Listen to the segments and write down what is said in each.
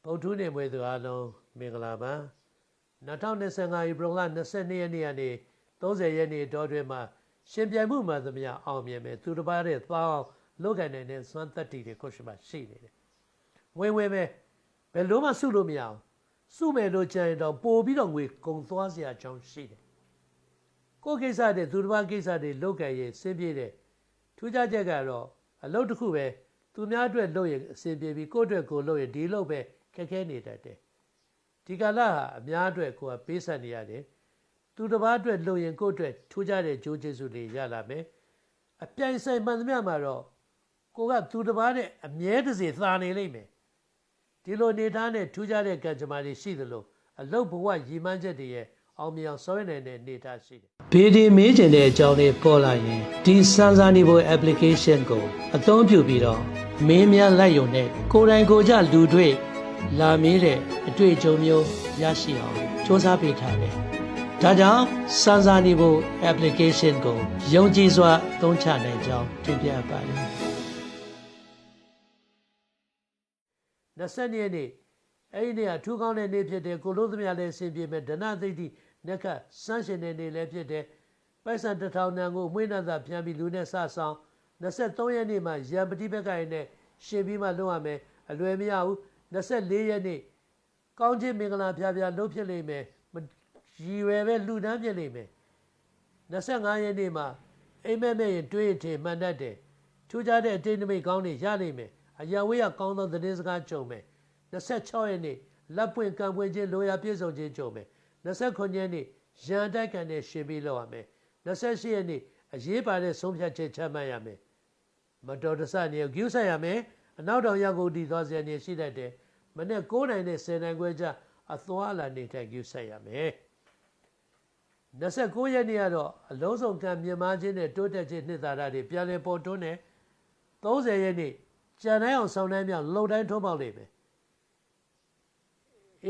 ဗုဒ္ဓနေမွေသူအားလုံးမင်္ဂလာပါ2025ဧပြီလ22ရက်နေ့ကနေ30ရက်နေ့တောတွင်မှာရှင်ပြိုင်မှုမှန်သမျှအောင်မြင်မယ်သူတစ်ပါးတဲ့သွားအောင်လုပ်ကိုင်နိုင်တဲ့စွမ်းသက်တည်တွေကိုရှိမှရှိနေတယ်ဝင်ပဲဘယ်လိုမှစုလို့မရအောင်စုမယ်လို့ကြံရင်တော့ပို့ပြီးတော့ငွေကုန်သွားစရာအကြောင်းရှိတယ်ကိုယ်ကိစ္စတဲ့သူတစ်ပါးကိစ္စတွေလုပ်ကိုင်ရင်စင်ပြေတယ်ထူးခြားချက်ကတော့အလုပ်တစ်ခုပဲသူများအတွက်လုပ်ရင်အဆင်ပြေပြီးကိုယ့်အတွက်ကိုလုပ်ရင်ဒီလုပ်ပဲခက်ခဲနေတတ်တယ်ဒီကာလဟာအများအတွက်ကိုယ်ကပေးဆက်နေရတယ်သူတစ်ပါးအတွက်လုပ်ရင်ကိုယ့်အတွက်ထူးခြားတဲ့ကြိုးကျေးဇူးတွေရလာမယ်အပြိုင်ဆိုင်မှန်သမျှမှာတော့ကိုကသူတစ်ပါးနဲ့အမြဲတစေသာနေလိမ့်မယ်ဒီလိုနေထားနဲ့ထူးခြားတဲ့ကံကြမ္မာတွေရှိသလိုအလုပ်ဘဝရည်မှန်းချက်တွေရဲ့အောင်မြင်အောင်ဆောင်ရွက်နိုင်တဲ့အနေအထားရှိတယ်။ဘေဒီမေးကျင်တဲ့အကြောင်းလေးပေါ်လာရင်ဒီစမ်းစာနေဖို့ application ကိုအသုံးပြုပြီးတော့မင်းများလိုက်ရုံနဲ့ကိုယ်တိုင်ကိုယ်ကျလူတွေ့လာမေးတဲ့အတွေ့အကြုံမျိုးရရှိအောင်စ조사ပေးထားတယ်။ဒါကြောင့်စမ်းစာနေဖို့ application ကိုယုံကြည်စွာသုံးချနိုင်ကြောင်းတင်ပြပါတယ်။20ရက်နေ့အဲ့ဒီနေ့အထူးကောင်းတဲ့နေ့ဖြစ်တယ်ကိုလို့သမျှလည်းအဆင်ပြေမယ်ဒဏသိတိနက္ခစမ်းရှင်တဲ့နေ့လည်းဖြစ်တယ်ပိုက်ဆံ1000နံကိုမွေးနာသာပြန်ပြီးလူနဲ့စဆောင်23ရက်နေ့မှာရံပတိဘက်ကရင်နဲ့ရှင်ပြီးမှလုပ်ရမယ်အလွယ်မရဘူး24ရက်နေ့ကောင်းခြင်းမင်္ဂလာဖျားဖျားလုပ်ဖြစ်လိမ့်မယ်ရည်ရွယ်ပဲလူတန်းဖြစ်လိမ့်မယ်25ရက်နေ့မှာအိမ်မက်မဲ့ရင်တွေးရင်ထင်မှန်တတ်တယ်ထူးခြားတဲ့အတိတ်နမိတ်ကောင်းတွေရလိမ့်မယ်အရာဝေးရကောင်းသောသတင်းစကားကြုံမယ်26ရက်နေ့လက်ပွင့်ကံပွင့်ခြင်းလိုရာပြည့်စုံခြင်းကြုံမယ်29ရက်နေ့ရန်တိုက်ကန်နဲ့ရှင်ပြီးလောက်ရမယ်28ရက်နေ့အရေးပါတဲ့ဆုံးဖြတ်ချက်ချမှတ်ရမယ်မတော်တဆနေဂုဆက်ရမယ်အနောက်တောင်ရောက်ကိုတည်သွားစရာနေရှိတတ်တယ်မနေ့9နိုင်နဲ့10နိုင်ခွဲကြအသွားလာနေထိုင်ဂုဆက်ရမယ်29ရက်နေ့ကတော့အလုံးစုံကံမြင်မာခြင်းနဲ့တိုးတက်ခြင်းနှစ်သာရတွေပြန်လည်ပေါ်တွန်းတယ်30ရက်နေ့ကြံတိုင်းအောင်ဆောင်တိုင်းမြောက်လုံတိုင်းထုံးပေါက်လိမ့်မယ်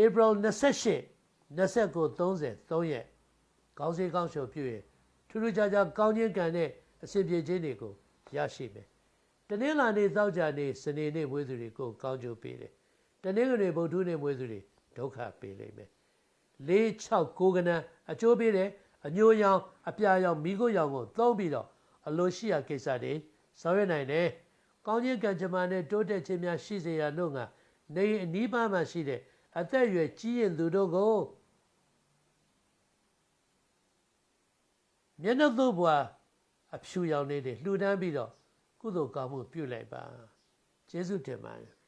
ဧပြီ28 29 30 3ရက်ကောင်းစေးကောင်းရှုံပြုရင်ထူးထူးခြားခြားကောင်းခြင်းကံနဲ့အစဉ်ပြေခြင်းတွေကိုရရှိမယ်တနင်္လာနေ့သောကြာနေ့စနေနေ့မွေးသူတွေကိုကောင်းကျိုးပေးတယ်တနင်္ဂနွေဗုဒ္ဓနေ့မွေးသူတွေဒုက္ခပေးလိမ့်မယ်4 6 9ကဏ္ဍအကျိုးပေးတယ်အညိုရောင်အပြာရောင်မိခိုးရောင်ကိုသုံးပြီးတော့အလိုရှိရာကိစ္စတွေဆောင်ရွက်နိုင်တယ်ကောင်းခြင်းကံကြမ္မာနဲ့တိုးတက်ခြင်းများရှိစေရလို့ငါနေအနီးပါးမှရှိတဲ့အသက်အရွယ်ကြီးရင်သူတို့ကိုမျက်နှာသို့ဘွာအဖြူရောင်လေးတွေလှူဒန်းပြီးတော့ကုသိုလ်ကောင်းမှုပြုလိုက်ပါကျေးဇူးတင်ပါတယ်